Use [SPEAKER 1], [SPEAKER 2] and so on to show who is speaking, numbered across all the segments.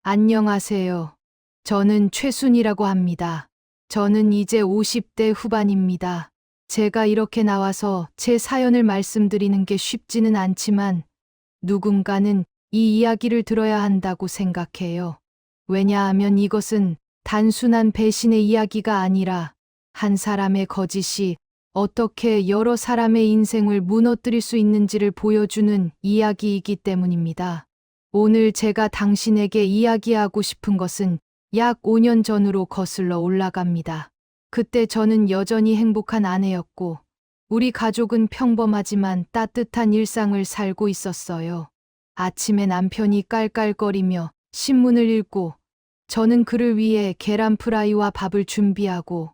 [SPEAKER 1] 안녕하세요. 저는 최순이라고 합니다. 저는 이제 50대 후반입니다. 제가 이렇게 나와서 제 사연을 말씀드리는 게 쉽지는 않지만 누군가는 이 이야기를 들어야 한다고 생각해요. 왜냐하면 이것은 단순한 배신의 이야기가 아니라 한 사람의 거짓이 어떻게 여러 사람의 인생을 무너뜨릴 수 있는지를 보여주는 이야기이기 때문입니다. 오늘 제가 당신에게 이야기하고 싶은 것은 약 5년 전으로 거슬러 올라갑니다. 그때 저는 여전히 행복한 아내였고, 우리 가족은 평범하지만 따뜻한 일상을 살고 있었어요. 아침에 남편이 깔깔거리며 신문을 읽고, 저는 그를 위해 계란 프라이와 밥을 준비하고,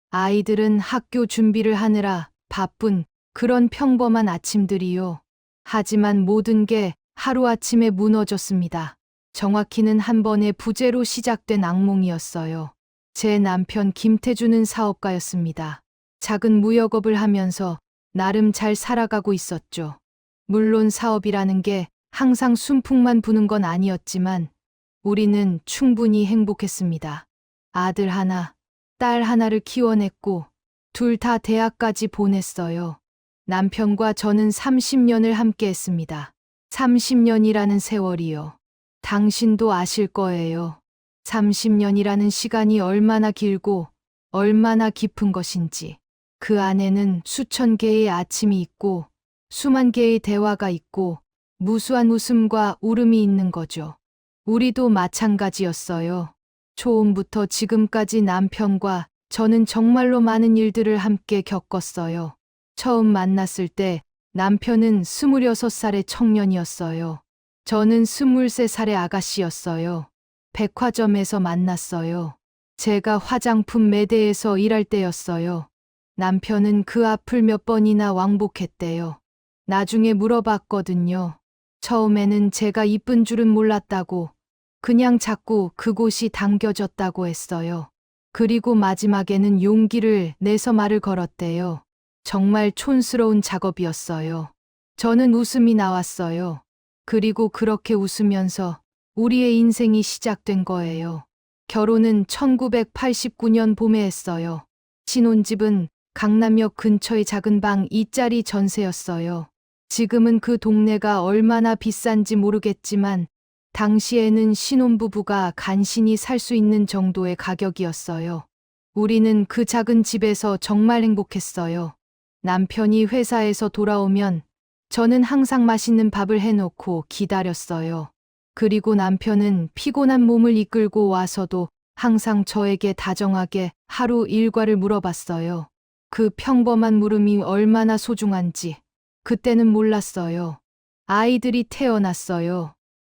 [SPEAKER 1] 아이들은 학교 준비를 하느라 바쁜 그런 평범한 아침들이요. 하지만 모든 게 하루아침에 무너졌습니다. 정확히는 한 번의 부재로 시작된 악몽이었어요. 제 남편 김태주는 사업가였습니다. 작은 무역업을 하면서 나름 잘 살아가고 있었죠. 물론 사업이라는 게 항상 순풍만 부는 건 아니었지만 우리는 충분히 행복했습니다. 아들 하나, 딸 하나를 키워냈고 둘 다 대학까지 보냈어요. 남편과 저는 30년을 함께 했습니다. 30년이라는 세월이요. 당신도 아실 거예요. 30년이라는 시간이 얼마나 길고 얼마나 깊은 것인지. 그 안에는 수천 개의 아침이 있고 수만 개의 대화가 있고 무수한 웃음과 울음이 있는 거죠. 우리도 마찬가지였어요. 초음부터 지금까지 남편과 저는 정말로 많은 일들을 함께 겪었어요. 처음 만났을 때 남편은 26살의 청년이었어요. 저는 23살의 아가씨였어요. 백화점에서 만났어요. 제가 화장품 매대에서 일할 때였어요. 남편은 그 앞을 몇 번이나 왕복했대요. 나중에 물어봤거든요. 처음에는 제가 이쁜 줄은 몰랐다고, 그냥 자꾸 그곳이 당겨졌다고 했어요. 그리고 마지막에는 용기를 내서 말을 걸었대요. 정말 촌스러운 작업이었어요. 저는 웃음이 나왔어요. 그리고 그렇게 웃으면서 우리의 인생이 시작된 거예요. 결혼은 1989년 봄에 했어요. 신혼집은 강남역 근처의 작은 방 2짜리 전세였어요. 지금은 그 동네가 얼마나 비싼지 모르겠지만 당시에는 신혼부부가 간신히 살 수 있는 정도의 가격이었어요. 우리는 그 작은 집에서 정말 행복했어요. 남편이 회사에서 돌아오면 저는 항상 맛있는 밥을 해놓고 기다렸어요. 그리고 남편은 피곤한 몸을 이끌고 와서도 항상 저에게 다정하게 하루 일과를 물어봤어요. 그 평범한 물음이 얼마나 소중한지 그때는 몰랐어요. 아이들이 태어났어요.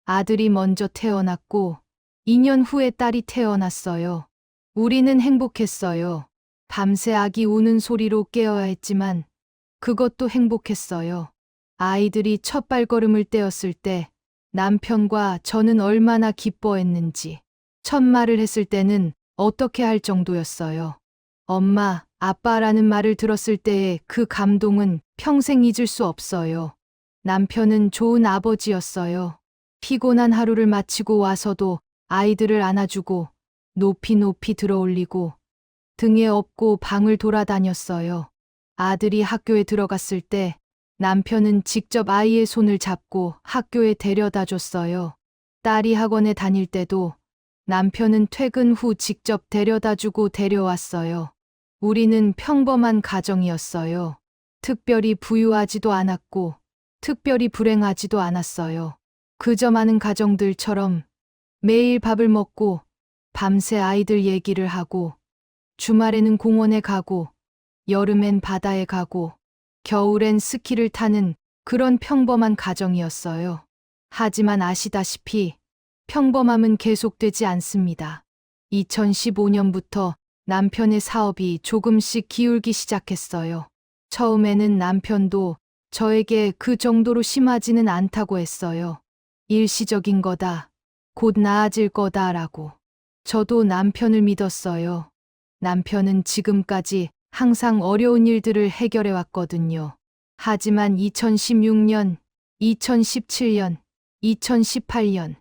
[SPEAKER 1] 아들이 먼저 태어났고 2년 후에 딸이 태어났어요. 우리는 행복했어요. 밤새 아기 우는 소리로 깨어야 했지만 그것도 행복했어요. 아이들이 첫 발걸음을 떼었을 때 남편과 저는 얼마나 기뻐했는지. 첫 말을 했을 때는 어떻게 할 정도였어요. 엄마, 아빠라는 말을 들었을 때의 그 감동은 평생 잊을 수 없어요. 남편은 좋은 아버지였어요. 피곤한 하루를 마치고 와서도 아이들을 안아주고 높이 높이 들어올리고 등에 업고 방을 돌아다녔어요. 아들이 학교에 들어갔을 때 남편은 직접 아이의 손을 잡고 학교에 데려다 줬어요. 딸이 학원에 다닐 때도 남편은 퇴근 후 직접 데려다 주고 데려왔어요. 우리는 평범한 가정이었어요. 특별히 부유하지도 않았고 특별히 불행하지도 않았어요. 그저 많은 가정들처럼 매일 밥을 먹고 밤새 아이들 얘기를 하고 주말에는 공원에 가고 여름엔 바다에 가고 겨울엔 스키를 타는 그런 평범한 가정이었어요. 하지만 아시다시피 평범함은 계속되지 않습니다. 2015년부터 남편의 사업이 조금씩 기울기 시작했어요. 처음에는 남편도 저에게 그 정도로 심하지는 않다고 했어요. 일시적인 거다. 곧 나아질 거다라고. 저도 남편을 믿었어요. 남편은 지금까지 항상 어려운 일들을 해결해 왔거든요. 하지만 2016년, 2017년, 2018년,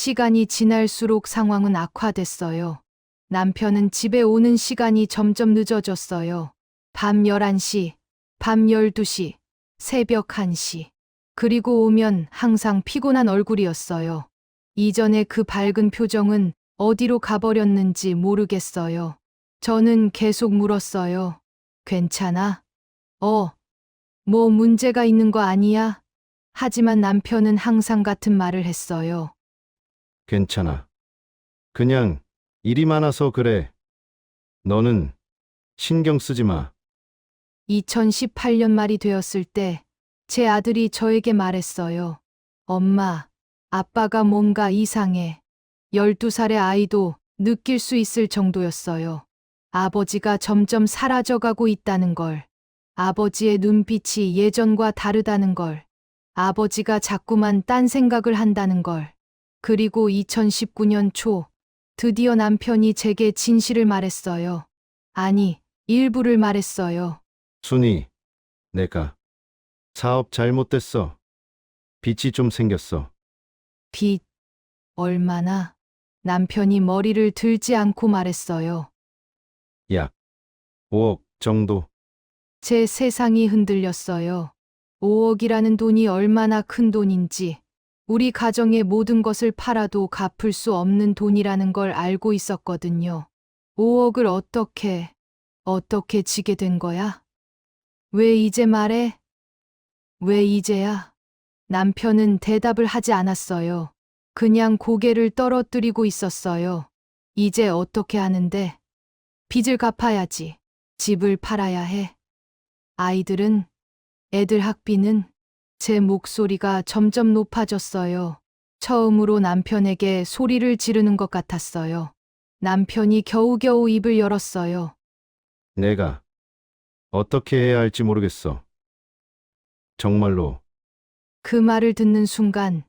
[SPEAKER 1] 시간이 지날수록 상황은 악화됐어요. 남편은 집에 오는 시간이 점점 늦어졌어요. 밤 11시, 밤 12시, 새벽 1시. 그리고 오면 항상 피곤한 얼굴이었어요. 이전에 그 밝은 표정은 어디로 가버렸는지 모르겠어요. 저는 계속 물었어요. 괜찮아? 뭐 문제가 있는 거 아니야? 하지만 남편은 항상 같은 말을 했어요.
[SPEAKER 2] 괜찮아. 그냥 일이 많아서 그래. 너는 신경 쓰지 마.
[SPEAKER 1] 2018년 말이 되었을 때 제 아들이 저에게 말했어요. 엄마, 아빠가 뭔가 이상해. 12살의 아이도 느낄 수 있을 정도였어요. 아버지가 점점 사라져가고 있다는 걸. 아버지의 눈빛이 예전과 다르다는 걸. 아버지가 자꾸만 딴 생각을 한다는 걸. 그리고 2019년 초, 드디어 남편이 제게 진실을 말했어요. 아니, 일부를 말했어요.
[SPEAKER 2] 순이, 내가 사업 잘못됐어. 빚이 좀 생겼어.
[SPEAKER 1] 빚, 얼마나? 남편이 머리를 들지 않고 말했어요.
[SPEAKER 2] 약 5억 정도.
[SPEAKER 1] 제 세상이 흔들렸어요. 5억이라는 돈이 얼마나 큰 돈인지, 우리 가정의 모든 것을 팔아도 갚을 수 없는 돈이라는 걸 알고 있었거든요. 5억을 어떻게 지게 된 거야? 왜 이제 말해? 왜 이제야? 남편은 대답을 하지 않았어요. 그냥 고개를 떨어뜨리고 있었어요. 이제 어떻게 하는데? 빚을 갚아야지. 집을 팔아야 해. 아이들은, 애들 학비는? 제 목소리가 점점 높아졌어요. 처음으로 남편에게 소리를 지르는 것 같았어요. 남편이 겨우겨우 입을 열었어요.
[SPEAKER 2] 내가 어떻게 해야 할지 모르겠어. 정말로.
[SPEAKER 1] 그 말을 듣는 순간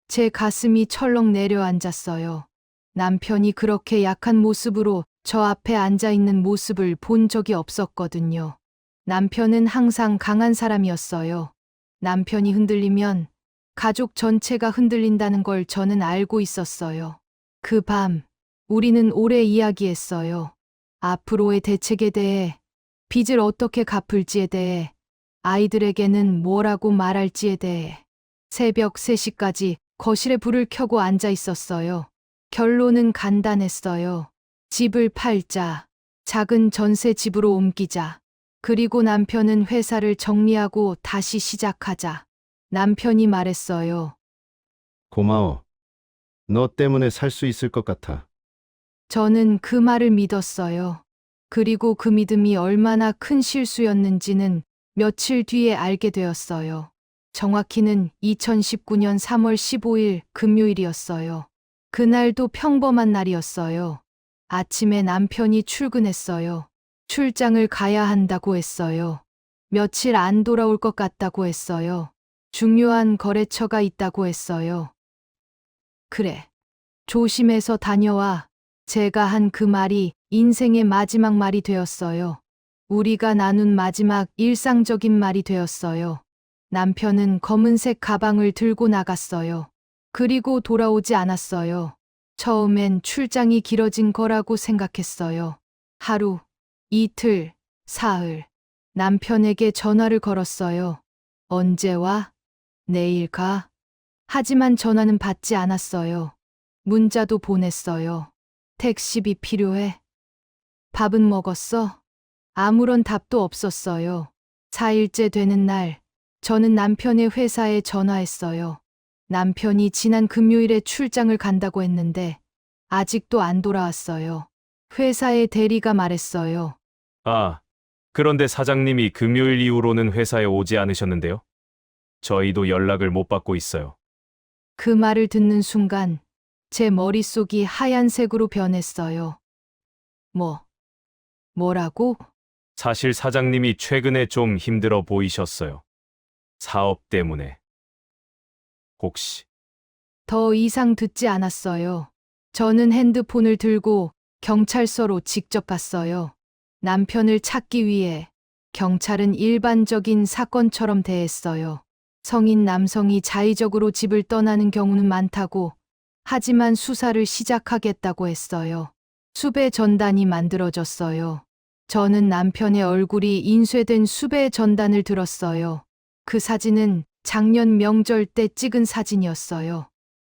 [SPEAKER 1] 제 가슴이 철렁 내려앉았어요. 남편이 그렇게 약한 모습으로 저 앞에 앉아 있는 모습을 본 적이 없었거든요. 남편은 항상 강한 사람이었어요. 남편이 흔들리면 가족 전체가 흔들린다는 걸 저는 알고 있었어요. 그 밤, 우리는 오래 이야기했어요. 앞으로의 대책에 대해, 빚을 어떻게 갚을지에 대해, 아이들에게는 뭐라고 말할지에 대해. 새벽 3시까지 거실에 불을 켜고 앉아 있었어요. 결론은 간단했어요. 집을 팔자. 작은 전세 집으로 옮기자. 그리고 남편은 회사를 정리하고 다시 시작하자. 남편이 말했어요.
[SPEAKER 2] 고마워. 너 때문에 살 수 있을 것 같아.
[SPEAKER 1] 저는 그 말을 믿었어요. 그리고 그 믿음이 얼마나 큰 실수였는지는 며칠 뒤에 알게 되었어요. 정확히는 2019년 3월 15일 금요일이었어요. 그날도 평범한 날이었어요. 아침에 남편이 출근했어요. 출장을 가야 한다고 했어요. 며칠 안 돌아올 것 같다고 했어요. 중요한 거래처가 있다고 했어요. 그래. 조심해서 다녀와. 제가 한 그 말이 인생의 마지막 말이 되었어요. 우리가 나눈 마지막 일상적인 말이 되었어요. 남편은 검은색 가방을 들고 나갔어요. 그리고 돌아오지 않았어요. 처음엔 출장이 길어진 거라고 생각했어요. 하루, 이틀, 사흘. 남편에게 전화를 걸었어요. 언제 와? 내일 가? 하지만 전화는 받지 않았어요. 문자도 보냈어요. 택시비 필요해? 밥은 먹었어? 아무런 답도 없었어요. 4일째 되는 날, 저는 남편의 회사에 전화했어요. 남편이 지난 금요일에 출장을 간다고 했는데 아직도 안 돌아왔어요. 회사의 대리가 말했어요.
[SPEAKER 3] 아, 그런데 사장님이 금요일 이후로는 회사에 오지 않으셨는데요? 저희도 연락을 못 받고 있어요.
[SPEAKER 1] 그 말을 듣는 순간 제 머릿속이 하얀색으로 변했어요. 뭐라고?
[SPEAKER 3] 사실 사장님이 최근에 좀 힘들어 보이셨어요. 사업 때문에. 혹시
[SPEAKER 1] 더 이상 듣지 않았어요. 저는 핸드폰을 들고 경찰서로 직접 갔어요. 남편을 찾기 위해. 경찰은 일반적인 사건처럼 대했어요. 성인 남성이 자의적으로 집을 떠나는 경우는 많다고, 하지만 수사를 시작하겠다고 했어요. 수배 전단이 만들어졌어요. 저는 남편의 얼굴이 인쇄된 수배 전단을 들었어요. 그 사진은 작년 명절 때 찍은 사진이었어요.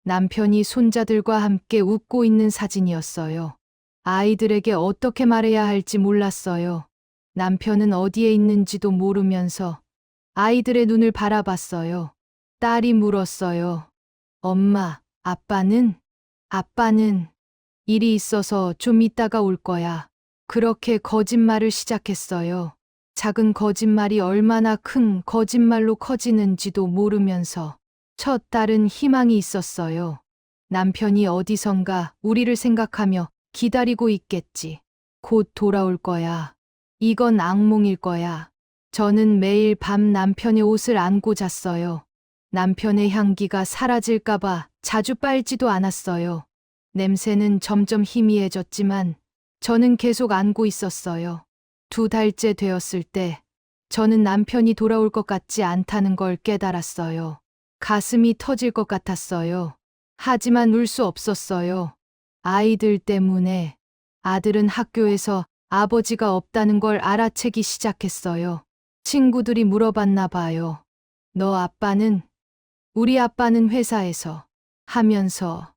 [SPEAKER 1] 남편이 손자들과 함께 웃고 있는 사진이었어요. 아이들에게 어떻게 말해야 할지 몰랐어요. 남편은 어디에 있는지도 모르면서 아이들의 눈을 바라봤어요. 딸이 물었어요. 엄마, 아빠는? 아빠는 일이 있어서 좀 이따가 올 거야. 그렇게 거짓말을 시작했어요. 작은 거짓말이 얼마나 큰 거짓말로 커지는지도 모르면서 첫 딸은 희망이 있었어요. 남편이 어디선가 우리를 생각하며 기다리고 있겠지. 곧 돌아올 거야. 이건 악몽일 거야. 저는 매일 밤 남편의 옷을 안고 잤어요. 남편의 향기가 사라질까봐 자주 빨지도 않았어요. 냄새는 점점 희미해졌지만 저는 계속 안고 있었어요. 2달째 되었을 때 저는 남편이 돌아올 것 같지 않다는 걸 깨달았어요. 가슴이 터질 것 같았어요. 하지만 울 수 없었어요. 아이들 때문에. 아들은 학교에서 아버지가 없다는 걸 알아채기 시작했어요. 친구들이 물어봤나 봐요. 너 아빠는? 우리 아빠는 회사에서. 하면서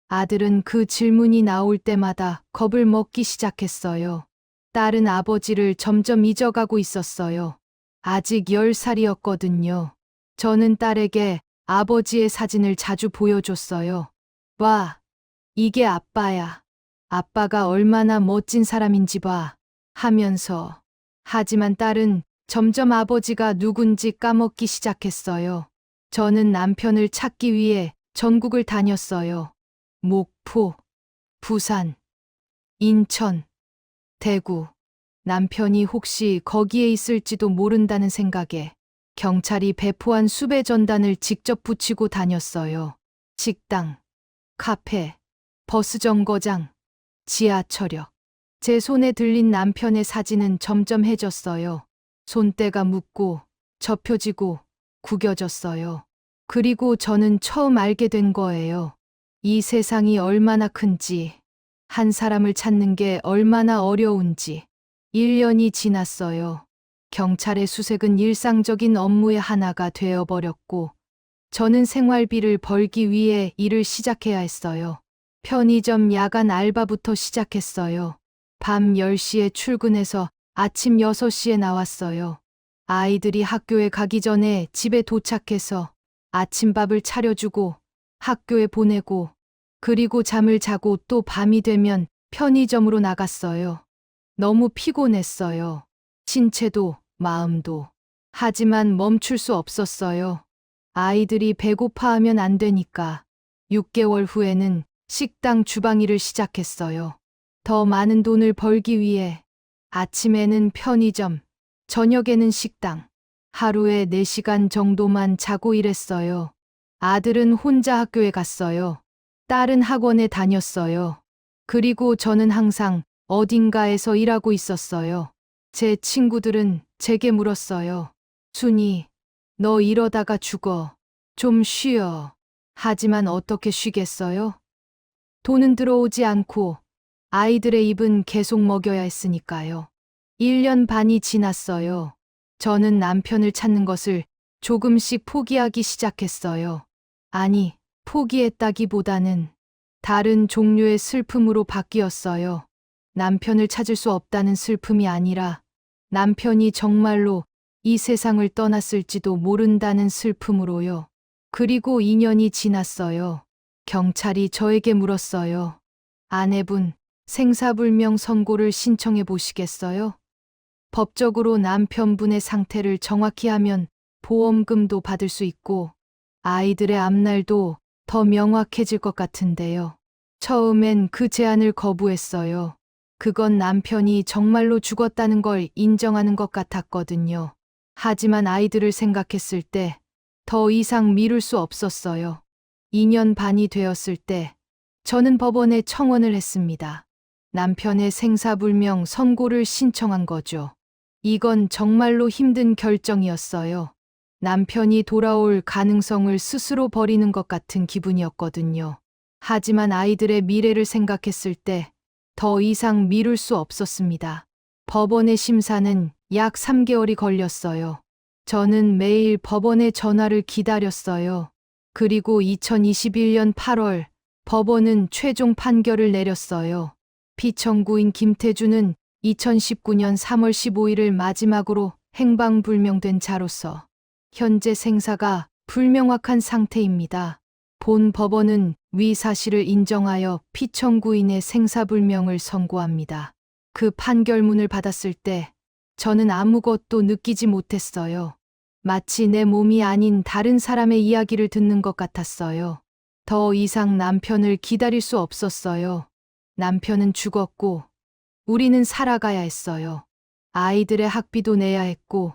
[SPEAKER 1] 아들은 그 질문이 나올 때마다 겁을 먹기 시작했어요. 딸은 아버지를 점점 잊어가고 있었어요. 아직 10살이었거든요. 저는 딸에게 아버지의 사진을 자주 보여줬어요. 와, 이게 아빠야. 아빠가 얼마나 멋진 사람인지 봐. 하면서. 하지만 딸은 점점 아버지가 누군지 까먹기 시작했어요. 저는 남편을 찾기 위해 전국을 다녔어요. 목포, 부산, 인천, 대구. 남편이 혹시 거기에 있을지도 모른다는 생각에 경찰이 배포한 수배 전단을 직접 붙이고 다녔어요. 식당, 카페, 버스 정거장, 지하철역. 제 손에 들린 남편의 사진은 점점 해졌어요. 손때가 묻고 접혀지고 구겨졌어요. 그리고 저는 처음 알게 된 거예요. 이 세상이 얼마나 큰지, 한 사람을 찾는 게 얼마나 어려운지. 1년이 지났어요. 경찰의 수색은 일상적인 업무의 하나가 되어버렸고, 저는 생활비를 벌기 위해 일을 시작해야 했어요. 편의점 야간 알바부터 시작했어요. 밤 10시에 출근해서 아침 6시에 나왔어요. 아이들이 학교에 가기 전에 집에 도착해서 아침밥을 차려주고 학교에 보내고 그리고 잠을 자고 또 밤이 되면 편의점으로 나갔어요. 너무 피곤했어요. 신체도 마음도. 하지만 멈출 수 없었어요. 아이들이 배고파하면 안 되니까. 6개월 후에는 식당 주방 일을 시작했어요. 더 많은 돈을 벌기 위해 아침에는 편의점, 저녁에는 식당. 하루에 4시간 정도만 자고 일했어요. 아들은 혼자 학교에 갔어요. 딸은 학원에 다녔어요. 그리고 저는 항상 어딘가에서 일하고 있었어요. 제 친구들은 제게 물었어요. 순이, 너 이러다가 죽어. 좀 쉬어. 하지만 어떻게 쉬겠어요? 돈은 들어오지 않고 아이들의 입은 계속 먹여야 했으니까요. 1년 반이 지났어요. 저는 남편을 찾는 것을 조금씩 포기하기 시작했어요. 아니, 포기했다기보다는 다른 종류의 슬픔으로 바뀌었어요. 남편을 찾을 수 없다는 슬픔이 아니라 남편이 정말로 이 세상을 떠났을지도 모른다는 슬픔으로요. 그리고 2년이 지났어요. 경찰이 저에게 물었어요. 아내분, 생사불명 선고를 신청해 보시겠어요? 법적으로 남편분의 상태를 정확히 하면 보험금도 받을 수 있고 아이들의 앞날도 더 명확해질 것 같은데요. 처음엔 그 제안을 거부했어요. 그건 남편이 정말로 죽었다는 걸 인정하는 것 같았거든요. 하지만 아이들을 생각했을 때 더 이상 미룰 수 없었어요. 2년 반이 되었을 때 저는 법원에 청원을 했습니다. 남편의 생사불명 선고를 신청한 거죠. 이건 정말로 힘든 결정이었어요. 남편이 돌아올 가능성을 스스로 버리는 것 같은 기분이었거든요. 하지만 아이들의 미래를 생각했을 때 더 이상 미룰 수 없었습니다. 법원의 심사는 약 3개월이 걸렸어요. 저는 매일 법원의 전화를 기다렸어요. 그리고 2021년 8월 법원은 최종 판결을 내렸어요. 피청구인 김태주는 2019년 3월 15일을 마지막으로 행방불명된 자로서 현재 생사가 불명확한 상태입니다. 본 법원은 위 사실을 인정하여 피청구인의 생사불명을 선고합니다. 그 판결문을 받았을 때 저는 아무것도 느끼지 못했어요. 마치 내 몸이 아닌 다른 사람의 이야기를 듣는 것 같았어요. 더 이상 남편을 기다릴 수 없었어요. 남편은 죽었고 우리는 살아가야 했어요. 아이들의 학비도 내야 했고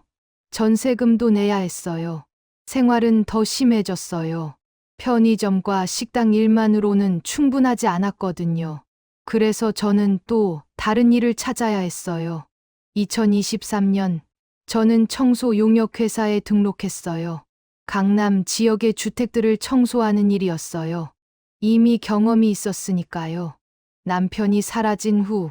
[SPEAKER 1] 전세금도 내야 했어요. 생활은 더 심해졌어요. 편의점과 식당 일만으로는 충분하지 않았거든요. 그래서 저는 또 다른 일을 찾아야 했어요. 2023년 저는 청소 용역회사에 등록했어요. 강남 지역의 주택들을 청소하는 일이었어요. 이미 경험이 있었으니까요. 남편이 사라진 후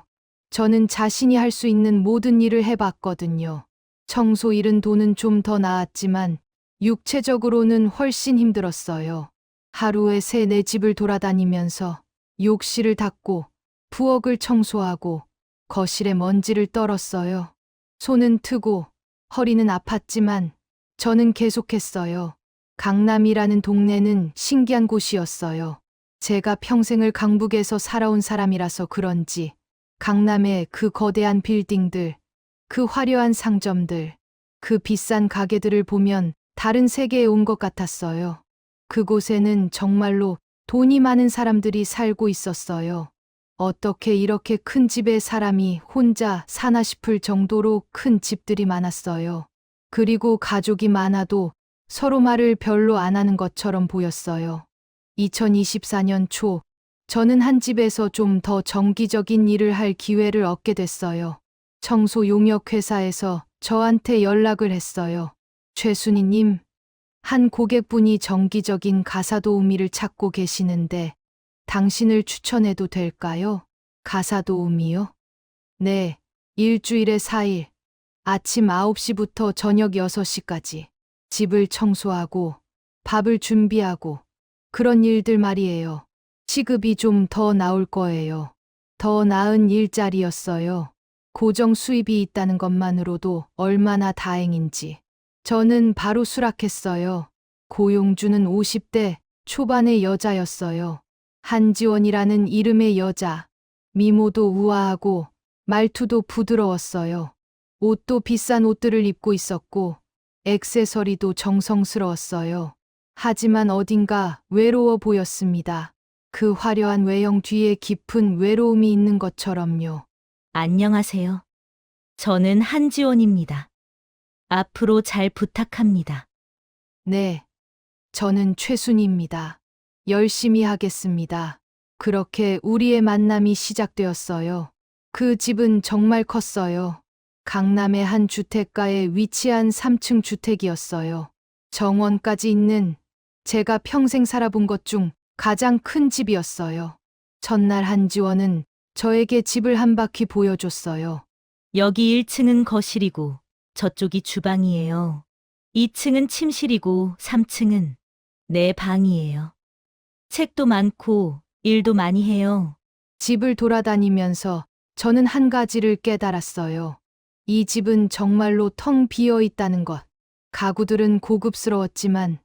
[SPEAKER 1] 저는 자신이 할 수 있는 모든 일을 해봤거든요. 청소 일은 돈은 좀 더 나았지만 육체적으로는 훨씬 힘들었어요. 하루에 3-4집을 돌아다니면서 욕실을 닦고 부엌을 청소하고 거실에 먼지를 떨었어요. 손은 트고 허리는 아팠지만 저는 계속했어요. 강남이라는 동네는 신기한 곳이었어요. 제가 평생을 강북에서 살아온 사람이라서 그런지 강남의 그 거대한 빌딩들, 그 화려한 상점들, 그 비싼 가게들을 보면 다른 세계에 온 것 같았어요. 그곳에는 정말로 돈이 많은 사람들이 살고 있었어요. 어떻게 이렇게 큰 집에 사람이 혼자 사나 싶을 정도로 큰 집들이 많았어요. 그리고 가족이 많아도 서로 말을 별로 안 하는 것처럼 보였어요. 2024년 초, 저는 한 집에서 좀 더 정기적인 일을 할 기회를 얻게 됐어요. 청소 용역 회사에서 저한테 연락을 했어요. 최순희님, 한 고객분이 정기적인 가사도우미를 찾고 계시는데 당신을 추천해도 될까요? 가사도우미요? 네, 일주일에 4일, 아침 9시부터 저녁 6시까지 집을 청소하고 밥을 준비하고 그런 일들 말이에요. 시급이 좀 더 나올 거예요. 더 나은 일자리였어요. 고정 수입이 있다는 것만으로도 얼마나 다행인지. 저는 바로 수락했어요. 고용주는 50대 초반의 여자였어요. 한지원이라는 이름의 여자. 미모도 우아하고 말투도 부드러웠어요. 옷도 비싼 옷들을 입고 있었고 액세서리도 정성스러웠어요. 하지만 어딘가 외로워 보였습니다. 그 화려한 외형 뒤에 깊은 외로움이 있는 것처럼요.
[SPEAKER 4] 안녕하세요. 저는 한지원입니다. 앞으로 잘 부탁합니다.
[SPEAKER 1] 네, 저는 최순희입니다. 열심히 하겠습니다. 그렇게 우리의 만남이 시작되었어요. 그 집은 정말 컸어요. 강남의 한 주택가에 위치한 3층 주택이었어요. 정원까지 있는 제가 평생 살아본 것 중 가장 큰 집이었어요. 첫날 한지원은 저에게 집을 한 바퀴 보여줬어요.
[SPEAKER 4] 여기 1층은 거실이고 저쪽이 주방이에요. 2층은 침실이고 3층은 내 방이에요. 책도 많고 일도 많이 해요.
[SPEAKER 1] 집을 돌아다니면서 저는 한 가지를 깨달았어요. 이 집은 정말로 텅 비어 있다는 것. 가구들은 고급스러웠지만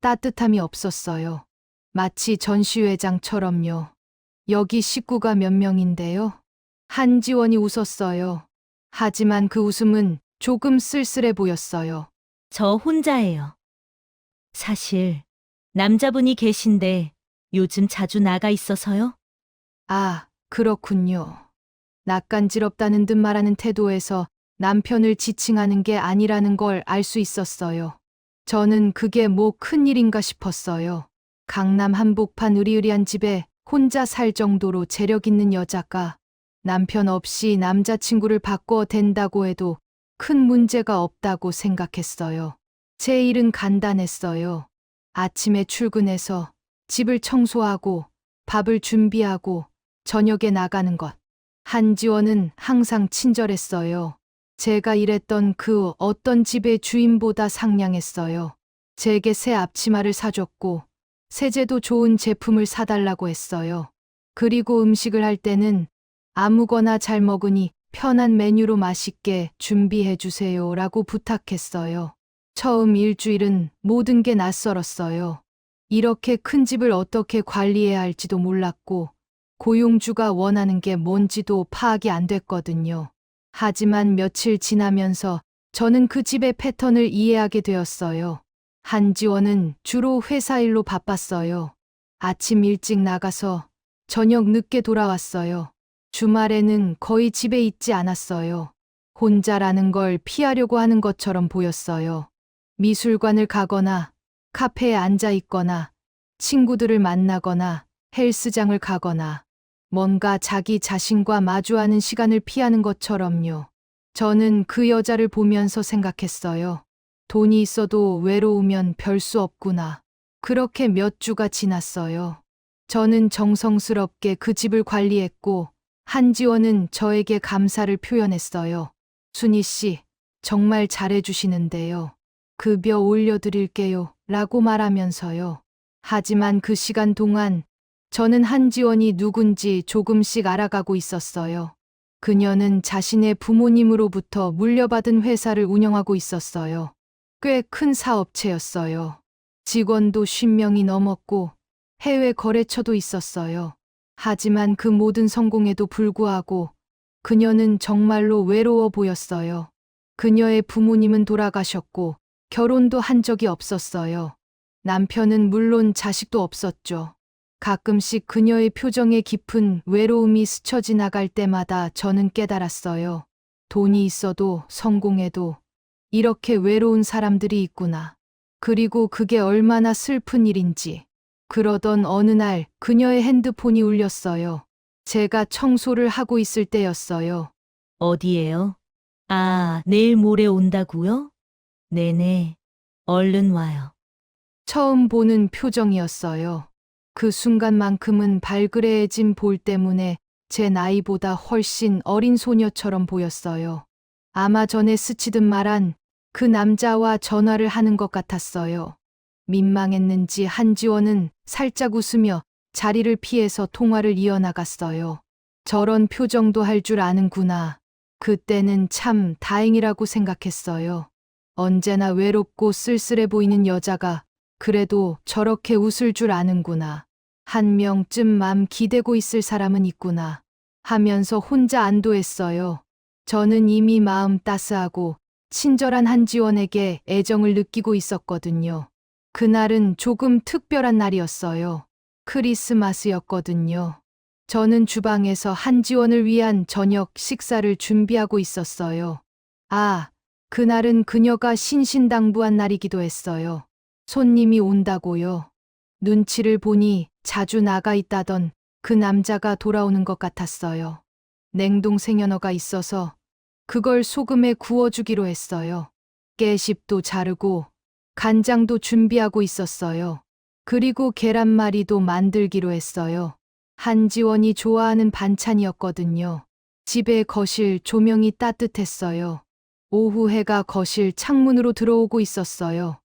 [SPEAKER 1] 따뜻함이 없었어요. 마치 전시회장처럼요. 여기 식구가 몇 명인데요? 한지원이 웃었어요. 하지만 그 웃음은 조금 쓸쓸해 보였어요.
[SPEAKER 4] 저 혼자예요. 사실 남자분이 계신데 요즘 자주 나가 있어서요.
[SPEAKER 1] 아, 그렇군요. 낯간지럽다는 듯 말하는 태도에서 남편을 지칭하는 게 아니라는 걸 알 수 있었어요. 저는 그게 뭐 큰일인가 싶었어요. 강남 한복판 으리으리한 집에 혼자 살 정도로 재력 있는 여자가 남편 없이 남자친구를 바꿔 댄다고 해도 큰 문제가 없다고 생각했어요. 제 일은 간단했어요. 아침에 출근해서 집을 청소하고 밥을 준비하고 저녁에 나가는 것. 한지원은 항상 친절했어요. 제가 일했던 그 어떤 집의 주인보다 상냥했어요. 제게 새 앞치마를 사줬고 세제도 좋은 제품을 사달라고 했어요. 그리고 음식을 할 때는 아무거나 잘 먹으니 편한 메뉴로 맛있게 준비해 주세요 라고 부탁했어요. 처음 일주일은 모든 게 낯설었어요. 이렇게 큰 집을 어떻게 관리해야 할지도 몰랐고 고용주가 원하는 게 뭔지도 파악이 안 됐거든요. 하지만 며칠 지나면서 저는 그 집의 패턴을 이해하게 되었어요. 한지원은 주로 회사 일로 바빴어요. 아침 일찍 나가서 저녁 늦게 돌아왔어요. 주말에는 거의 집에 있지 않았어요. 혼자라는 걸 피하려고 하는 것처럼 보였어요. 미술관을 가거나 카페에 앉아 있거나 친구들을 만나거나 헬스장을 가거나 뭔가 자기 자신과 마주하는 시간을 피하는 것처럼요. 저는 그 여자를 보면서 생각했어요. 돈이 있어도 외로우면 별 수 없구나. 그렇게 몇 주가 지났어요. 저는 정성스럽게 그 집을 관리했고 한지원은 저에게 감사를 표현했어요. 순희 씨, 정말 잘해주시는데요. 급여 올려드릴게요. 라고 말하면서요. 하지만 그 시간 동안 저는 한지원이 누군지 조금씩 알아가고 있었어요. 그녀는 자신의 부모님으로부터 물려받은 회사를 운영하고 있었어요. 꽤 큰 사업체였어요. 직원도 50명이 넘었고 해외 거래처도 있었어요. 하지만 그 모든 성공에도 불구하고 그녀는 정말로 외로워 보였어요. 그녀의 부모님은 돌아가셨고 결혼도 한 적이 없었어요. 남편은 물론 자식도 없었죠. 가끔씩 그녀의 표정에 깊은 외로움이 스쳐 지나갈 때마다 저는 깨달았어요. 돈이 있어도 성공해도 이렇게 외로운 사람들이 있구나. 그리고 그게 얼마나 슬픈 일인지. 그러던 어느 날 그녀의 핸드폰이 울렸어요. 제가 청소를 하고 있을 때였어요.
[SPEAKER 4] 어디에요? 아, 내일 모레 온다고요? 네네. 얼른 와요.
[SPEAKER 1] 처음 보는 표정이었어요. 그 순간만큼은 발그레해진 볼 때문에 제 나이보다 훨씬 어린 소녀처럼 보였어요. 아마 전에 스치듯 말한 그 남자와 전화를 하는 것 같았어요. 민망했는지 한지원은 살짝 웃으며 자리를 피해서 통화를 이어나갔어요. 저런 표정도 할 줄 아는구나. 그때는 참 다행이라고 생각했어요. 언제나 외롭고 쓸쓸해 보이는 여자가 그래도 저렇게 웃을 줄 아는구나. 한 명쯤 맘 기대고 있을 사람은 있구나. 하면서 혼자 안도했어요. 저는 이미 마음 따스하고 친절한 한지원에게 애정을 느끼고 있었거든요. 그날은 조금 특별한 날이었어요. 크리스마스였거든요. 저는 주방에서 한지원을 위한 저녁 식사를 준비하고 있었어요. 아, 그날은 그녀가 신신당부한 날이기도 했어요. 손님이 온다고요. 눈치를 보니 자주 나가 있다던 그 남자가 돌아오는 것 같았어요. 냉동 생연어가 있어서 그걸 소금에 구워주기로 했어요. 깨십도 자르고 간장도 준비하고 있었어요. 그리고 계란말이도 만들기로 했어요. 한지원이 좋아하는 반찬이었거든요. 집의 거실 조명이 따뜻했어요. 오후 해가 거실 창문으로 들어오고 있었어요.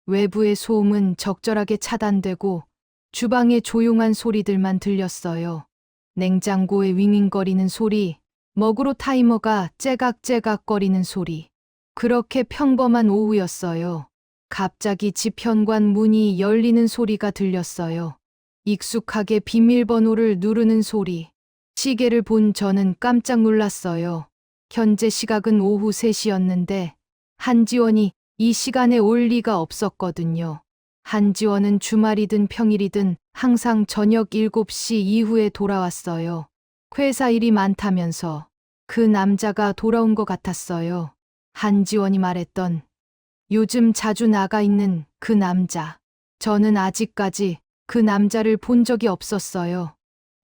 [SPEAKER 1] 외부의 소음은 적절하게 차단되고 주방의 조용한 소리들만 들렸어요. 냉장고의 윙윙거리는 소리, 먹으로 타이머가 째각째각거리는 소리. 그렇게 평범한 오후였어요. 갑자기 집 현관 문이 열리는 소리가 들렸어요. 익숙하게 비밀번호를 누르는 소리. 시계를 본 저는 깜짝 놀랐어요. 현재 시각은 오후 3시였는데 한지원이 이 시간에 올 리가 없었거든요. 한지원은 주말이든 평일이든 항상 저녁 7시 이후에 돌아왔어요. 회사 일이 많다면서 그 남자가 돌아온 것 같았어요. 한지원이 말했던 요즘 자주 나가 있는 그 남자. 저는 아직까지 그 남자를 본 적이 없었어요.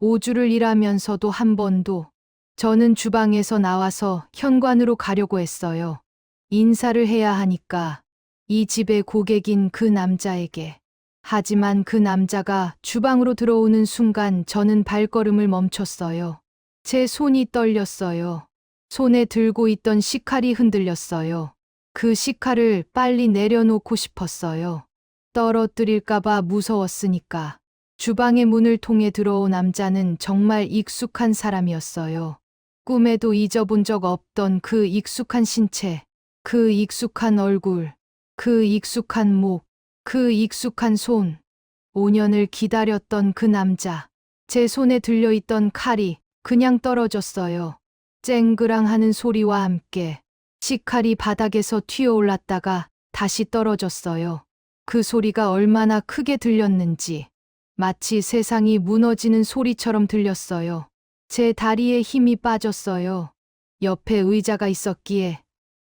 [SPEAKER 1] 5주를 일하면서도 한 번도. 저는 주방에서 나와서 현관으로 가려고 했어요. 인사를 해야 하니까 이 집의 고객인 그 남자에게. 하지만 그 남자가 주방으로 들어오는 순간 저는 발걸음을 멈췄어요. 제 손이 떨렸어요. 손에 들고 있던 식칼이 흔들렸어요. 그 식칼을 빨리 내려놓고 싶었어요. 떨어뜨릴까봐 무서웠으니까. 주방의 문을 통해 들어온 남자는 정말 익숙한 사람이었어요. 꿈에도 잊어본 적 없던 그 익숙한 신체, 그 익숙한 얼굴, 그 익숙한 목, 그 익숙한 손. 5년을 기다렸던 그 남자. 제 손에 들려있던 칼이 그냥 떨어졌어요. 쨍그랑 하는 소리와 함께 식칼이 바닥에서 튀어올랐다가 다시 떨어졌어요. 그 소리가 얼마나 크게 들렸는지 마치 세상이 무너지는 소리처럼 들렸어요. 제 다리에 힘이 빠졌어요. 옆에 의자가 있었기에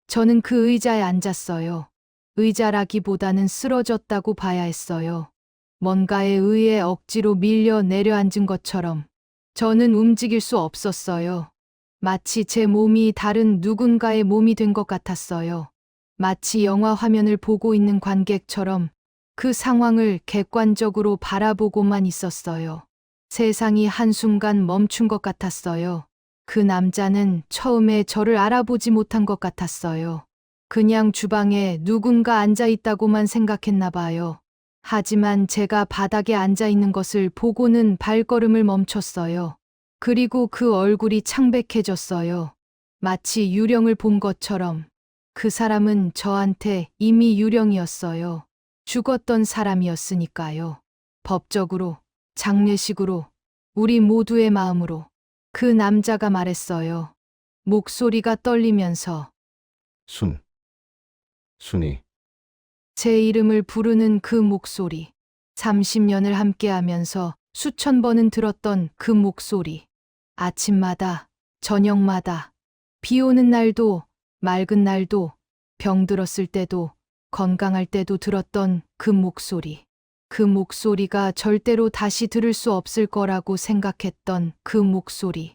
[SPEAKER 1] 저는 그 의자에 앉았어요. 의자라기보다는 쓰러졌다고 봐야 했어요. 뭔가에 의해 억지로 밀려 내려앉은 것처럼 저는 움직일 수 없었어요. 마치 제 몸이 다른 누군가의 몸이 된 것 같았어요. 마치 영화 화면을 보고 있는 관객처럼 그 상황을 객관적으로 바라보고만 있었어요. 세상이 한순간 멈춘 것 같았어요. 그 남자는 처음에 저를 알아보지 못한 것 같았어요. 그냥 주방에 누군가 앉아 있다고만 생각했나 봐요. 하지만 제가 바닥에 앉아 있는 것을 보고는 발걸음을 멈췄어요. 그리고 그 얼굴이 창백해졌어요. 마치 유령을 본 것처럼. 그 사람은 저한테 이미 유령이었어요. 죽었던 사람이었으니까요. 법적으로, 장례식으로, 우리 모두의 마음으로. 그 남자가 말했어요. 목소리가 떨리면서.
[SPEAKER 2] 순이.
[SPEAKER 1] 제 이름을 부르는 그 목소리. 30년을 함께하면서 수천 번은 들었던 그 목소리. 아침마다, 저녁마다, 비 오는 날도, 맑은 날도, 병들었을 때도, 건강할 때도 들었던 그 목소리. 그 목소리가 절대로 다시 들을 수 없을 거라고 생각했던 그 목소리.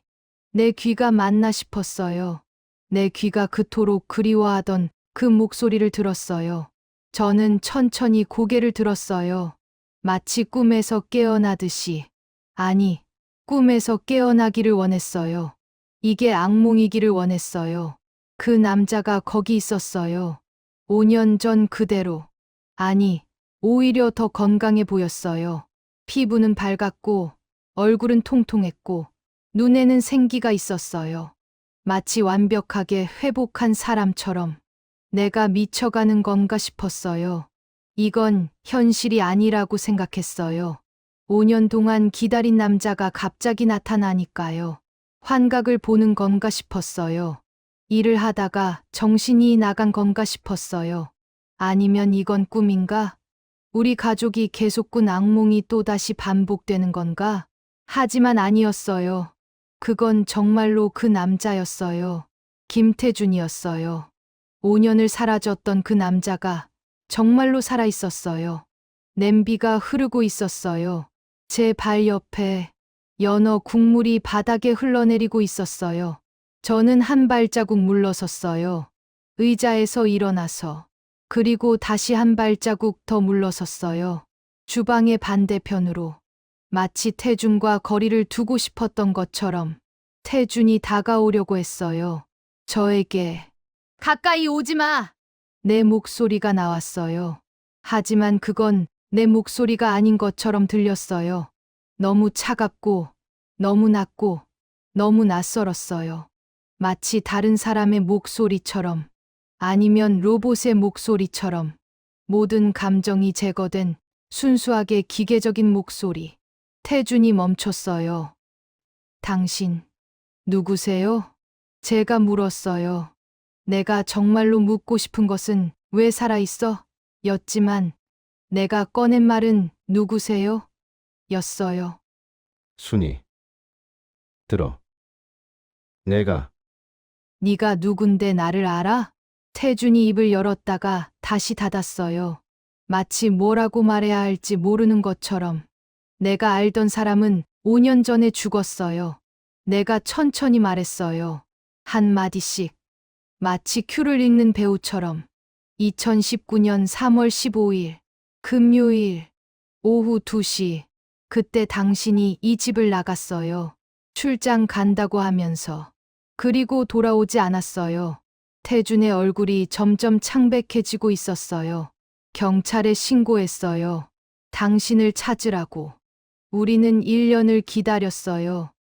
[SPEAKER 1] 내 귀가 맞나 싶었어요. 내 귀가 그토록 그리워하던 그 목소리를 들었어요. 저는 천천히 고개를 들었어요. 마치 꿈에서 깨어나듯이. 아니, 꿈에서 깨어나기를 원했어요. 이게 악몽이기를 원했어요. 그 남자가 거기 있었어요. 5년 전 그대로. 아니, 오히려 더 건강해 보였어요. 피부는 밝았고, 얼굴은 통통했고, 눈에는 생기가 있었어요. 마치 완벽하게 회복한 사람처럼. 내가 미쳐가는 건가 싶었어요. 이건 현실이 아니라고 생각했어요. 5년 동안 기다린 남자가 갑자기 나타나니까요. 환각을 보는 건가 싶었어요. 일을 하다가 정신이 나간 건가 싶었어요. 아니면 이건 꿈인가? 우리 가족이 계속 꾼 악몽이 또다시 반복되는 건가? 하지만 아니었어요. 그건 정말로 그 남자였어요. 김태준이었어요. 5년을 사라졌던 그 남자가 정말로 살아있었어요. 냄비가 흐르고 있었어요. 제 발 옆에 연어 국물이 바닥에 흘러내리고 있었어요. 저는 한 발자국 물러섰어요. 의자에서 일어나서. 그리고 다시 한 발자국 더 물러섰어요. 주방의 반대편으로. 마치 태준과 거리를 두고 싶었던 것처럼 태준이 다가오려고 했어요. 저에게 가까이 오지 마! 내 목소리가 나왔어요. 하지만 그건 내 목소리가 아닌 것처럼 들렸어요. 너무 차갑고, 너무 낮고, 너무 낯설었어요. 마치 다른 사람의 목소리처럼, 아니면 로봇의 목소리처럼, 모든 감정이 제거된 순수하게 기계적인 목소리. 태준이 멈췄어요. 당신, 누구세요? 제가 물었어요. 내가 정말로 묻고 싶은 것은 왜 살아있어? 였지만 내가 꺼낸 말은 누구세요? 였어요.
[SPEAKER 2] 순이. 들어. 내가
[SPEAKER 1] 네가 누군데 나를 알아? 태준이 입을 열었다가 다시 닫았어요. 마치 뭐라고 말해야 할지 모르는 것처럼. 내가 알던 사람은 5년 전에 죽었어요. 내가 천천히 말했어요. 한마디씩. 마치 큐를 읽는 배우처럼. 2019년 3월 15일, 금요일. 오후 2시. 그때 당신이 이 집을 나갔어요. 출장 간다고 하면서. 그리고 돌아오지 않았어요. 태준의 얼굴이 점점 창백해지고 있었어요. 경찰에 신고했어요. 당신을 찾으라고. 우리는 1년을 기다렸어요.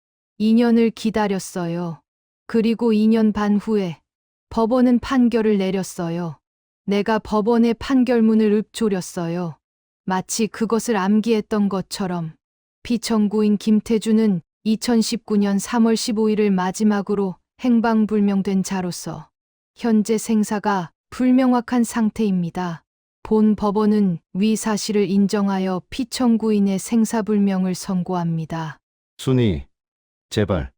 [SPEAKER 1] 2년을 기다렸어요. 그리고 2년 반 후에 법원은 판결을 내렸어요. 내가 법원의 판결문을 읊조렸어요. 마치 그것을 암기했던 것처럼. 피청구인 김태준은 2019년 3월 15일을 마지막으로 행방불명된 자로서 현재 생사가 불명확한 상태입니다. 본 법원은 위 사실을 인정하여 피청구인의 생사불명을 선고합니다.
[SPEAKER 2] 순이, 제발.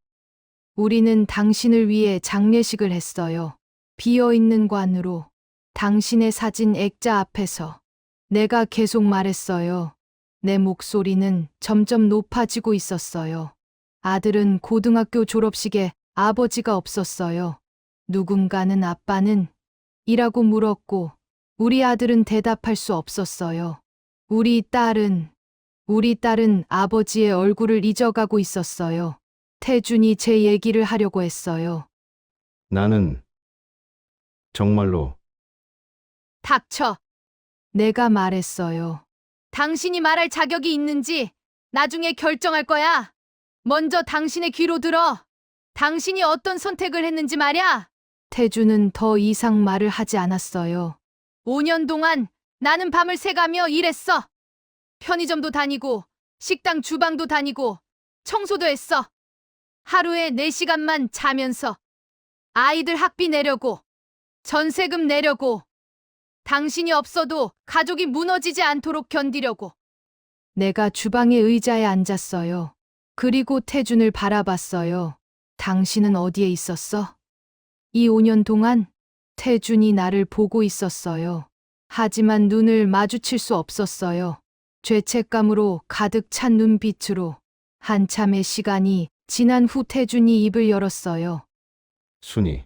[SPEAKER 1] 우리는 당신을 위해 장례식을 했어요. 비어있는 관으로 당신의 사진 액자 앞에서 내가 계속 말했어요. 내 목소리는 점점 높아지고 있었어요. 아들은 고등학교 졸업식에 아버지가 없었어요. 누군가는 아빠는? 이라고 물었고 우리 아들은 대답할 수 없었어요. 우리 딸은 아버지의 얼굴을 잊어가고 있었어요. 태준이 제 얘기를 하려고 했어요.
[SPEAKER 2] 나는 정말로
[SPEAKER 1] 닥쳐. 내가 말했어요. 당신이 말할 자격이 있는지 나중에 결정할 거야. 먼저 당신의 귀로 들어. 당신이 어떤 선택을 했는지 말야. 태준은 더 이상 말을 하지 않았어요. 5년 동안 나는 밤을 새가며 일했어. 편의점도 다니고 식당 주방도 다니고 청소도 했어. 하루에 4시간만 자면서 아이들 학비 내려고 전세금 내려고 당신이 없어도 가족이 무너지지 않도록 견디려고. 내가 주방의 의자에 앉았어요. 그리고 태준을 바라봤어요. 당신은 어디에 있었어? 이 5년 동안 태준이 나를 보고 있었어요. 하지만 눈을 마주칠 수 없었어요. 죄책감으로 가득 찬 눈빛으로. 한참의 시간이 지난 후 태준이 입을 열었어요.
[SPEAKER 2] 순이.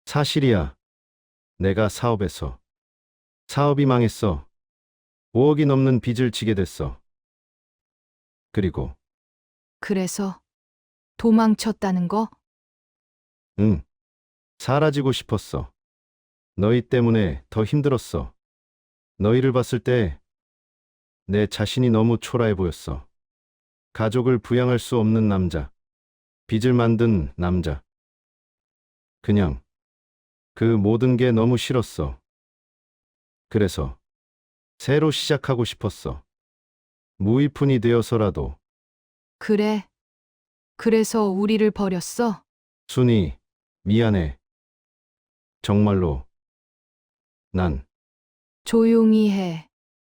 [SPEAKER 2] 사실이야. 내가 사업이 망했어. 5억이 넘는 빚을 지게 됐어. 그리고
[SPEAKER 1] 그래서 도망쳤다는 거?
[SPEAKER 2] 응. 사라지고 싶었어. 너희 때문에 더 힘들었어. 너희를 봤을 때 내 자신이 너무 초라해 보였어. 가족을 부양할 수 없는 남자. 빚을 만든 남자. 그냥 그 모든 게 너무 싫었어. 그래서 새로 시작하고 싶었어. 무일푼이 되어서라도.
[SPEAKER 1] 그래. 그래서 우리를 버렸어?
[SPEAKER 2] 순이, 미안해. 정말로. 난
[SPEAKER 1] 조용히 해.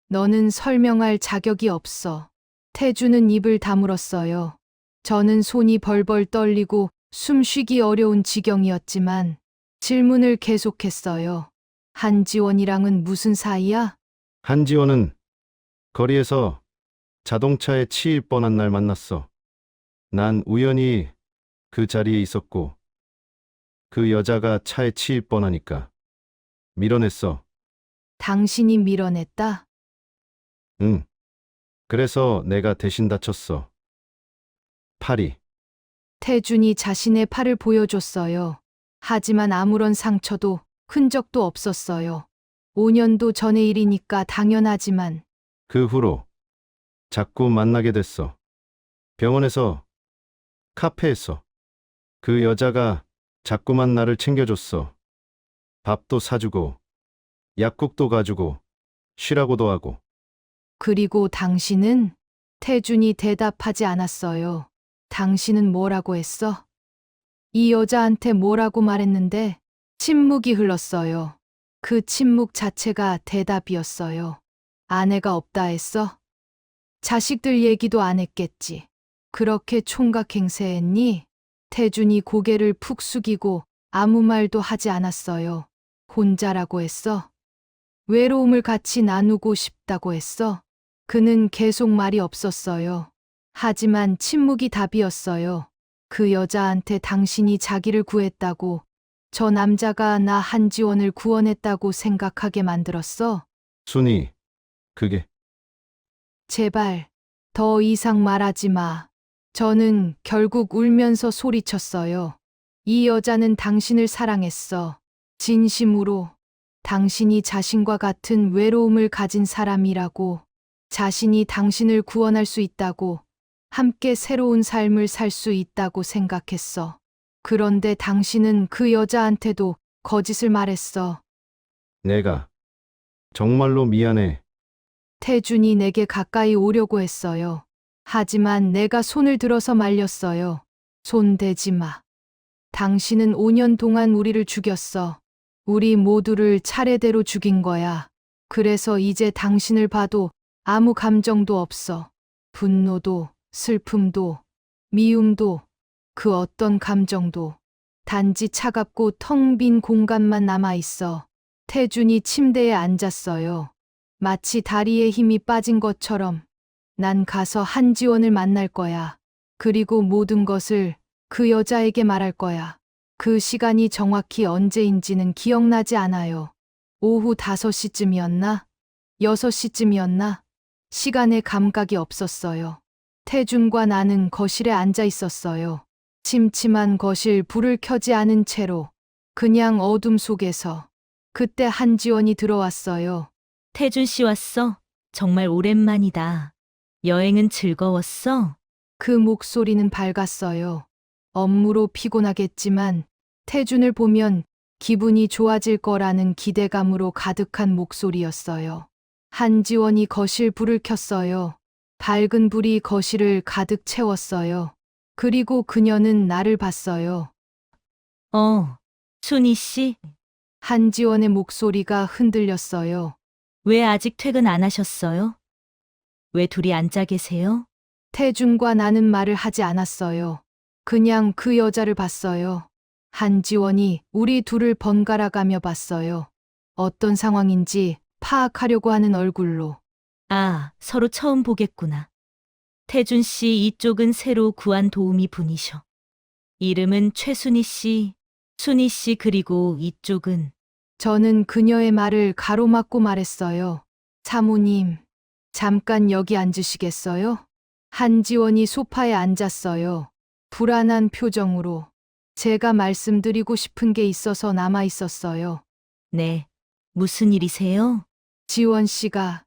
[SPEAKER 1] 너는 설명할 자격이 없어. 태주는 입을 다물었어요. 저는 손이 벌벌 떨리고 숨쉬기 어려운 지경이었지만 질문을 계속했어요. 한지원이랑은 무슨 사이야?
[SPEAKER 2] 한지원은 거리에서 자동차에 치일 뻔한 날 만났어. 난 우연히 그 자리에 있었고 그 여자가 차에 치일 뻔하니까 밀어냈어.
[SPEAKER 1] 당신이 밀어냈다?
[SPEAKER 2] 응. 그래서 내가 대신 다쳤어. 팔이.
[SPEAKER 1] 태준이 자신의 팔을 보여줬어요. 하지만 아무런 상처도 흔적도 없었어요. 5년도 전의 일이니까 당연하지만
[SPEAKER 2] 그 후로 자꾸 만나게 됐어. 병원에서, 카페에서. 그 여자가 자꾸만 나를 챙겨줬어. 밥도 사주고, 약국도 가주고, 쉬라고도 하고.
[SPEAKER 1] 그리고 당신은? 태준이 대답하지 않았어요. 당신은 뭐라고 했어? 이 여자한테 뭐라고 말했는데? 침묵이 흘렀어요. 그 침묵 자체가 대답이었어요. 아내가 없다 했어? 자식들 얘기도 안 했겠지. 그렇게 총각 행세했니? 태준이 고개를 푹 숙이고 아무 말도 하지 않았어요. 혼자라고 했어? 외로움을 같이 나누고 싶다고 했어? 그는 계속 말이 없었어요. 하지만 침묵이 답이었어요. 그 여자한테 당신이 자기를 구했다고, 저 남자가 나 한지원을 구원했다고 생각하게 만들었어?
[SPEAKER 2] 순이, 그게
[SPEAKER 1] 제발, 더 이상 말하지 마. 저는 결국 울면서 소리쳤어요. 이 여자는 당신을 사랑했어. 진심으로. 당신이 자신과 같은 외로움을 가진 사람이라고. 자신이 당신을 구원할 수 있다고. 함께 새로운 삶을 살 수 있다고 생각했어. 그런데 당신은 그 여자한테도 거짓을 말했어.
[SPEAKER 2] 내가 정말로 미안해.
[SPEAKER 1] 태준이 내게 가까이 오려고 했어요. 하지만 내가 손을 들어서 말렸어요. 손 대지 마. 당신은 5년 동안 우리를 죽였어. 우리 모두를 차례대로 죽인 거야. 그래서 이제 당신을 봐도 아무 감정도 없어. 분노도, 슬픔도, 미움도, 그 어떤 감정도. 단지 차갑고 텅 빈 공간만 남아있어. 태준이 침대에 앉았어요. 마치 다리에 힘이 빠진 것처럼. 난 가서 한지원을 만날 거야. 그리고 모든 것을 그 여자에게 말할 거야. 그 시간이 정확히 언제인지는 기억나지 않아요. 오후 5시쯤이었나? 6시쯤이었나? 시간의 감각이 없었어요. 태준과 나는 거실에 앉아 있었어요. 침침한 거실, 불을 켜지 않은 채로. 그냥 어둠 속에서. 그때 한지원이 들어왔어요.
[SPEAKER 4] 태준 씨 왔어? 정말 오랜만이다. 여행은 즐거웠어?
[SPEAKER 1] 그 목소리는 밝았어요. 업무로 피곤하겠지만 태준을 보면 기분이 좋아질 거라는 기대감으로 가득한 목소리였어요. 한지원이 거실 불을 켰어요. 밝은 불이 거실을 가득 채웠어요. 그리고 그녀는 나를 봤어요.
[SPEAKER 4] 순희 씨,
[SPEAKER 1] 한지원의 목소리가 흔들렸어요.
[SPEAKER 4] 왜 아직 퇴근 안 하셨어요? 왜 둘이 앉아 계세요?
[SPEAKER 1] 태준과 나는 말을 하지 않았어요. 그냥 그 여자를 봤어요. 한지원이 우리 둘을 번갈아 가며 봤어요. 어떤 상황인지 파악하려고 하는 얼굴로.
[SPEAKER 4] 아, 서로 처음 보겠구나. 태준 씨, 이쪽은 새로 구한 도우미 분이셔. 이름은 최순희 씨, 순희 씨, 그리고 이쪽은
[SPEAKER 1] 저는 그녀의 말을 가로막고 말했어요. 사모님, 잠깐 여기 앉으시겠어요? 한지원이 소파에 앉았어요. 불안한 표정으로. 제가 말씀드리고 싶은 게 있어서 남아 있었어요.
[SPEAKER 4] 네, 무슨 일이세요?
[SPEAKER 1] 지원 씨가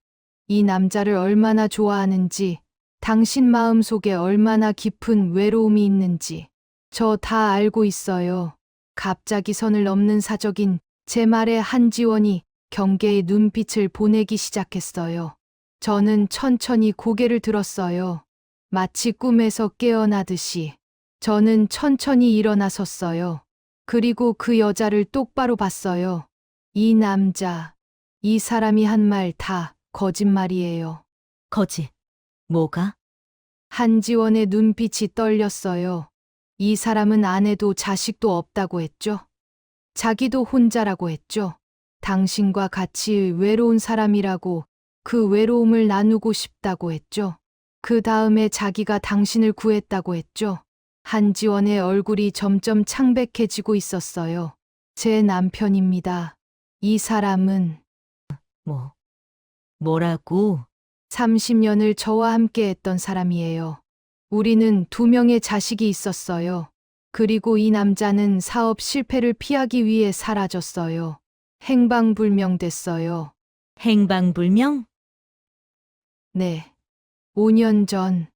[SPEAKER 1] 이 남자를 얼마나 좋아하는지, 당신 마음 속에 얼마나 깊은 외로움이 있는지, 저 다 알고 있어요. 갑자기 선을 넘는 사적인 제 말에 한지원이 경계의 눈빛을 보내기 시작했어요. 저는 천천히 고개를 들었어요. 마치 꿈에서 깨어나듯이. 저는 천천히 일어나섰어요. 그리고 그 여자를 똑바로 봤어요. 이 남자, 이 사람이 한 말 다 거짓말이에요.
[SPEAKER 4] 거짓. 뭐가?
[SPEAKER 1] 한지원의 눈빛이 떨렸어요. 이 사람은 아내도 자식도 없다고 했죠. 자기도 혼자라고 했죠. 당신과 같이 외로운 사람이라고, 그 외로움을 나누고 싶다고 했죠. 그 다음에 자기가 당신을 구했다고 했죠. 한지원의 얼굴이 점점 창백해지고 있었어요. 제 남편입니다. 이 사람은
[SPEAKER 4] 뭐라고?
[SPEAKER 1] 30년을 저와 함께 했던 사람이에요. 우리는 2명의 자식이 있었어요. 그리고 이 남자는 사업 실패를 피하기 위해 사라졌어요. 행방불명됐어요.
[SPEAKER 4] 행방불명?
[SPEAKER 1] 네. 5년 전,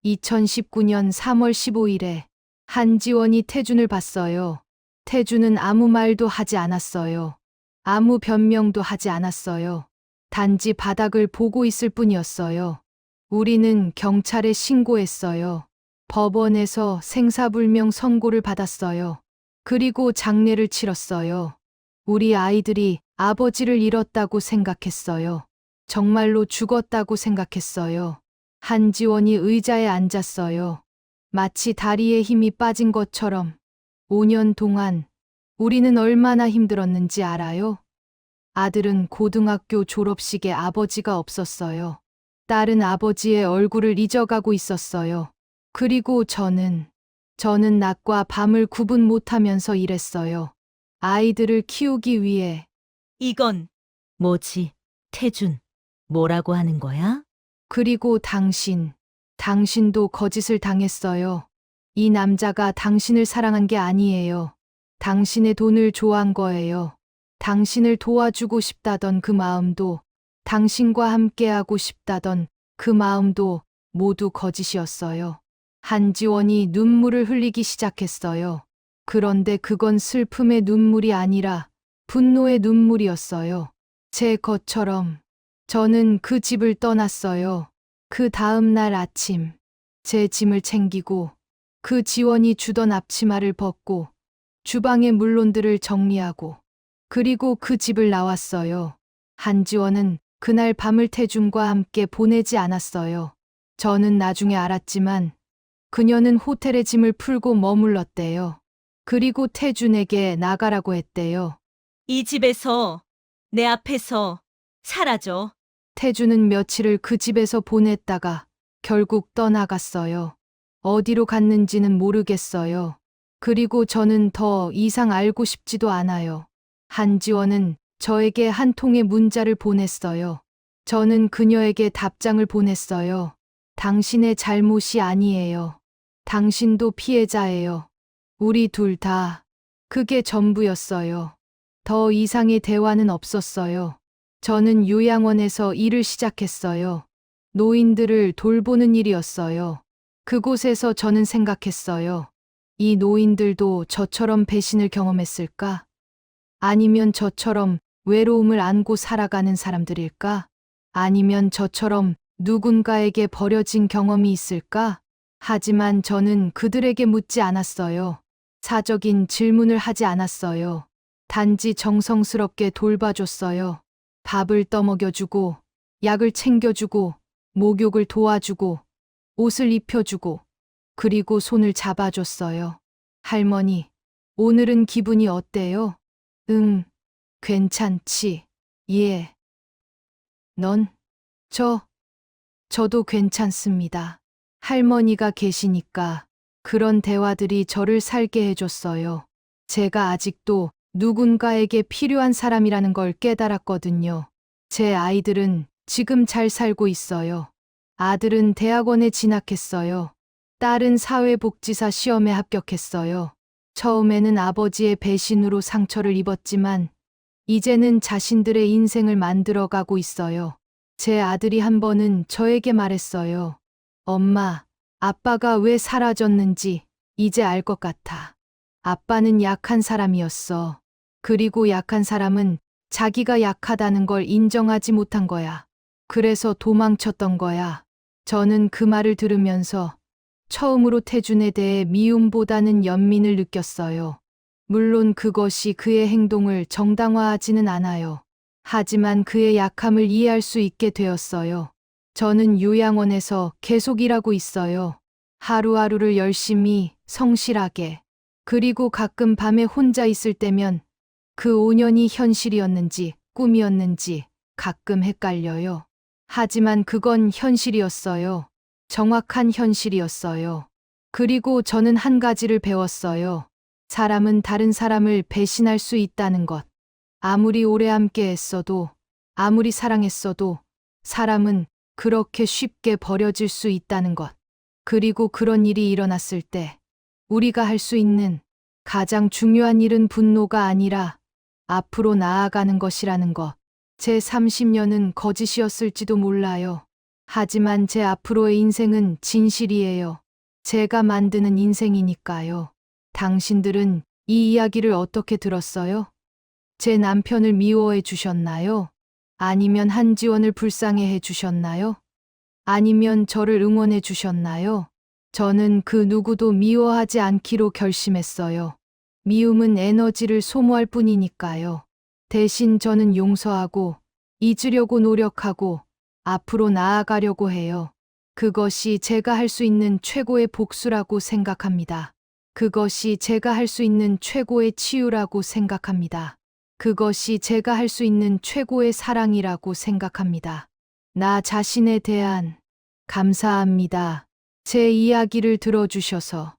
[SPEAKER 1] 2019년 3월 15일에 한지원이 태준을 봤어요. 태준은 아무 말도 하지 않았어요. 아무 변명도 하지 않았어요. 단지 바닥을 보고 있을 뿐이었어요. 우리는 경찰에 신고했어요. 법원에서 생사불명 선고를 받았어요. 그리고 장례를 치렀어요. 우리 아이들이 아버지를 잃었다고 생각했어요. 정말로 죽었다고 생각했어요. 한지원이 의자에 앉았어요. 마치 다리에 힘이 빠진 것처럼. 5년 동안 우리는 얼마나 힘들었는지 알아요? 아들은 고등학교 졸업식에 아버지가 없었어요. 딸은 아버지의 얼굴을 잊어가고 있었어요. 그리고 저는 낮과 밤을 구분 못하면서 일했어요. 아이들을 키우기 위해.
[SPEAKER 4] 이건 뭐지? 태준, 뭐라고 하는 거야?
[SPEAKER 1] 그리고 당신도 거짓을 당했어요. 이 남자가 당신을 사랑한 게 아니에요. 당신의 돈을 좋아한 거예요. 당신을 도와주고 싶다던 그 마음도, 당신과 함께하고 싶다던 그 마음도 모두 거짓이었어요. 한지원이 눈물을 흘리기 시작했어요. 그런데 그건 슬픔의 눈물이 아니라 분노의 눈물이었어요. 제 것처럼 저는 그 집을 떠났어요. 그 다음 날 아침, 제 짐을 챙기고 그 지원이 주던 앞치마를 벗고 주방의 물론들을 정리하고 그리고 그 집을 나왔어요. 한지원은 그날 밤을 태준과 함께 보내지 않았어요. 저는 나중에 알았지만 그녀는 호텔에 짐을 풀고 머물렀대요. 그리고 태준에게 나가라고 했대요.
[SPEAKER 4] 이 집에서, 내 앞에서 사라져.
[SPEAKER 1] 태준은 며칠을 그 집에서 보냈다가 결국 떠나갔어요. 어디로 갔는지는 모르겠어요. 그리고 저는 더 이상 알고 싶지도 않아요. 한지원은 저에게 한 통의 문자를 보냈어요. 저는 그녀에게 답장을 보냈어요. 당신의 잘못이 아니에요. 당신도 피해자예요. 우리 둘 다. 그게 전부였어요. 더 이상의 대화는 없었어요. 저는 요양원에서 일을 시작했어요. 노인들을 돌보는 일이었어요. 그곳에서 저는 생각했어요. 이 노인들도 저처럼 배신을 경험했을까? 아니면 저처럼 외로움을 안고 살아가는 사람들일까? 아니면 저처럼 누군가에게 버려진 경험이 있을까? 하지만 저는 그들에게 묻지 않았어요. 사적인 질문을 하지 않았어요. 단지 정성스럽게 돌봐줬어요. 밥을 떠먹여주고, 약을 챙겨주고, 목욕을 도와주고, 옷을 입혀주고, 그리고 손을 잡아줬어요. 할머니, 오늘은 기분이 어때요? 응, 괜찮지. 예. 넌? 저도 괜찮습니다. 할머니가 계시니까 그런 대화들이 저를 살게 해줬어요. 제가 아직도 누군가에게 필요한 사람이라는 걸 깨달았거든요. 제 아이들은 지금 잘 살고 있어요. 아들은 대학원에 진학했어요. 딸은 사회복지사 시험에 합격했어요. 처음에는 아버지의 배신으로 상처를 입었지만 이제는 자신들의 인생을 만들어가고 있어요. 제 아들이 한 번은 저에게 말했어요. 엄마, 아빠가 왜 사라졌는지 이제 알 것 같아. 아빠는 약한 사람이었어. 그리고 약한 사람은 자기가 약하다는 걸 인정하지 못한 거야. 그래서 도망쳤던 거야. 저는 그 말을 들으면서 처음으로 태준에 대해 미움보다는 연민을 느꼈어요. 물론 그것이 그의 행동을 정당화하지는 않아요. 하지만 그의 약함을 이해할 수 있게 되었어요. 저는 요양원에서 계속 일하고 있어요. 하루하루를 열심히, 성실하게. 그리고 가끔 밤에 혼자 있을 때면 그 5년이 현실이었는지 꿈이었는지 가끔 헷갈려요. 하지만 그건 현실이었어요. 정확한 현실이었어요. 그리고 저는 한 가지를 배웠어요. 사람은 다른 사람을 배신할 수 있다는 것. 아무리 오래 함께 했어도, 아무리 사랑했어도 사람은 그렇게 쉽게 버려질 수 있다는 것. 그리고 그런 일이 일어났을 때 우리가 할 수 있는 가장 중요한 일은 분노가 아니라 앞으로 나아가는 것이라는 것. 제 30년은 거짓이었을지도 몰라요. 하지만 제 앞으로의 인생은 진실이에요. 제가 만드는 인생이니까요. 당신들은 이 이야기를 어떻게 들었어요? 제 남편을 미워해 주셨나요? 아니면 한지원을 불쌍해 주셨나요? 아니면 저를 응원해 주셨나요? 저는 그 누구도 미워하지 않기로 결심했어요. 미움은 에너지를 소모할 뿐이니까요. 대신 저는 용서하고 잊으려고 노력하고 앞으로 나아가려고 해요. 그것이 제가 할 수 있는 최고의 복수라고 생각합니다. 그것이 제가 할 수 있는 최고의 치유라고 생각합니다. 그것이 제가 할 수 있는 최고의 사랑이라고 생각합니다. 나 자신에 대한 감사합니다. 제 이야기를 들어주셔서.